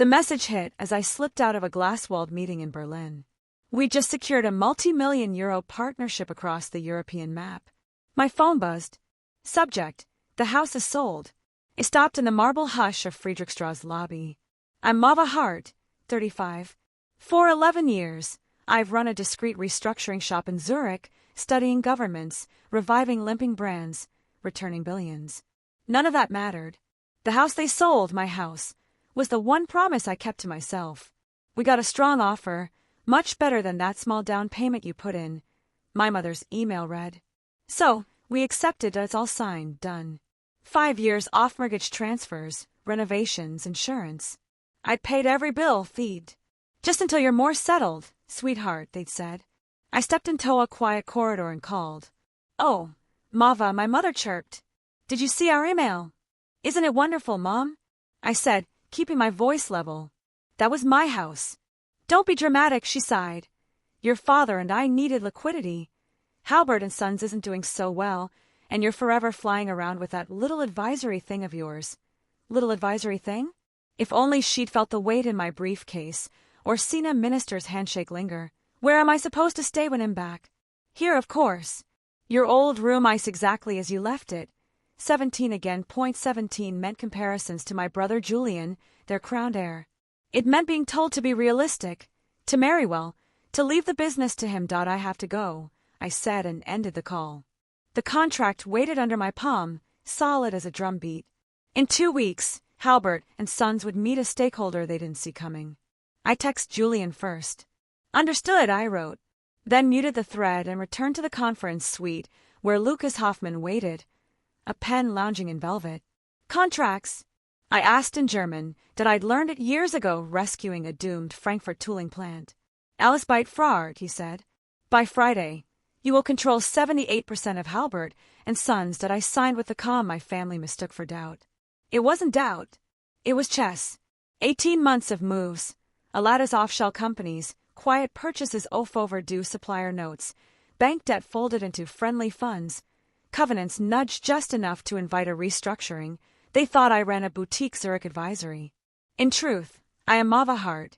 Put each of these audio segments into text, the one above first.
The message hit as I slipped out of a glass-walled meeting in Berlin. We'd just secured a multi-million euro partnership across the European map. My phone buzzed. Subject: the house is sold. It stopped in the marble hush of Friedrichstrauss lobby. I'm Mava Hart, 35. For 11 years, I've run a discreet restructuring shop in Zurich, studying governments, reviving limping brands, returning billions. None of that mattered. The house they sold, my house, was the one promise I kept to myself. We got a strong offer, much better than that small down payment you put in, my mother's email read. So, we accepted. It's all signed, done. 5 years off-mortgage transfers, renovations, insurance. I'd paid every bill, feed. Just until you're more settled, sweetheart, they'd said. I stepped into a quiet corridor and called. Oh, Mava, my mother chirped. Did you see our email? Isn't it wonderful, Mom? I said, keeping my voice level. That was my house. Don't be dramatic, she sighed. Your father and I needed liquidity. Halbert and Sons isn't doing so well, and you're forever flying around with that little advisory thing of yours. Little advisory thing? If only she'd felt the weight in my briefcase, or seen a minister's handshake linger. Where am I supposed to stay when I'm back? Here, of course. Your old room, ice exactly as you left it. 17 again. Point 17 meant comparisons to my brother Julian, their crowned heir. It meant being told to be realistic, to marry well, to leave the business to him. I have to go, I said and ended the call. The contract waited under my palm, solid as a drum beat. In 2 weeks, Halbert and Sons would meet a stakeholder they didn't see coming. I texted Julian first. Understood, I wrote. Then muted the thread and returned to the conference suite where Lucas Hoffman waited, a pen lounging in velvet. Contracts? I asked in German that I'd learned it years ago rescuing a doomed Frankfurt tooling plant. Alles beit Frard, he said. By Friday, you will control 78% of Halbert and Sons. That I signed with the calm my family mistook for doubt. It wasn't doubt. It was chess. 18 months of moves, Alada's offshell companies, quiet purchases, overdue supplier notes, bank debt folded into friendly funds, covenants nudged just enough to invite a restructuring. They thought I ran a boutique Zurich advisory. In truth, I am Mava Hart,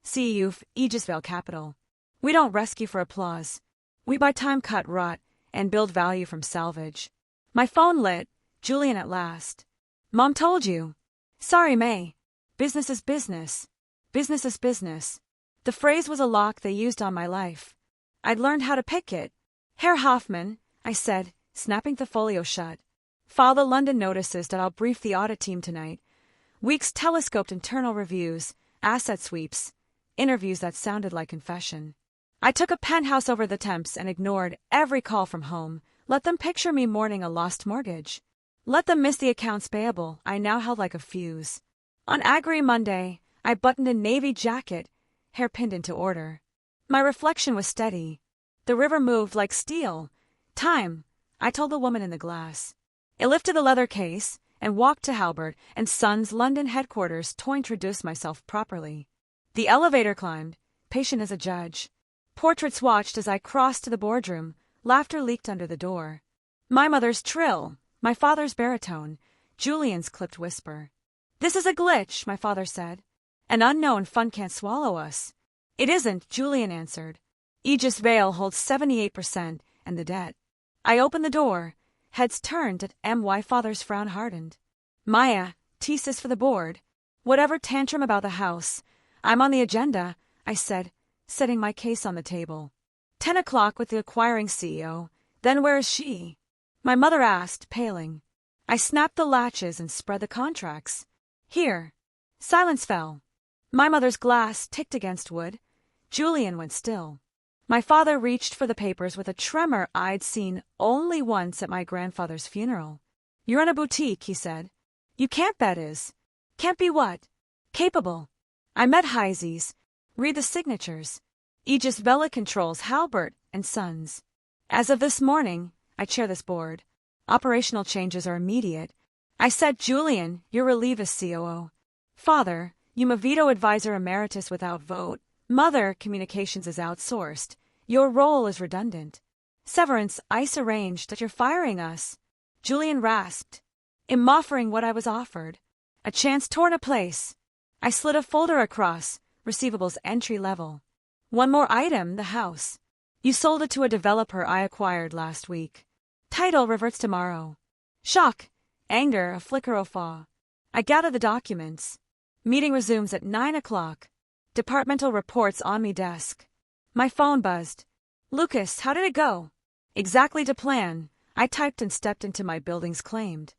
CEO of Aegisvale Capital. We don't rescue for applause. We buy time, cut rot, and build value from salvage. My phone lit. Julian at last. Mom told you. Sorry, May. Business is business. Business is business. The phrase was a lock they used on my life. I'd learned how to pick it. Herr Hoffman, I said, snapping the folio shut. File the London notices that I'll brief the audit team tonight. Weeks telescoped internal reviews, asset sweeps, interviews that sounded like confession. I took a penthouse over the Thames and ignored every call from home. Let them picture me mourning a lost mortgage. Let them miss the accounts payable I now held like a fuse. On Agri Monday, I buttoned a navy jacket, hair pinned into order. My reflection was steady. The river moved like steel. Time, I told the woman in the glass. I lifted the leather case and walked to Halbert and Sons' London headquarters to introduce myself properly. The elevator climbed, patient as a judge. Portraits watched as I crossed to the boardroom. Laughter leaked under the door. My mother's trill, my father's baritone, Julian's clipped whisper. This is a glitch, my father said. An unknown fund can't swallow us. It isn't, Julian answered. Aegisvale holds 78% and the debt. I opened the door. Heads turned at my father's frown hardened. Maya, thesis for the board. Whatever tantrum about the house. I'm on the agenda, I said, setting my case on the table. 10 o'clock with the acquiring CEO. Then where is she? My mother asked, paling. I snapped the latches and spread the contracts. Here. Silence fell. My mother's glass ticked against wood. Julian went still. My father reached for the papers with a tremor I'd seen only once at my grandfather's funeral. You're in a boutique, he said. You can't, that is. Can't be what? Capable. I met Heises. Read the signatures. Aegisvale controls Halbert and Sons. As of this morning, I chair this board. Operational changes are immediate. I said, Julian, you're relieved as COO. Father, you veto advisor emeritus without vote. Mother, communications is outsourced. Your role is redundant. Severance, ICE arranged that you're firing us. Julian rasped. I'm offering what I was offered. A chance torn a place. I slid a folder across, receivables entry level. One more item, the house. You sold it to a developer I acquired last week. Title reverts tomorrow. Shock, anger, a flicker of awe. I gather the documents. Meeting resumes at 9 o'clock. Departmental reports on me desk. My phone buzzed. Lucas, how did it go? Exactly to plan. I typed and stepped into my building's claimed.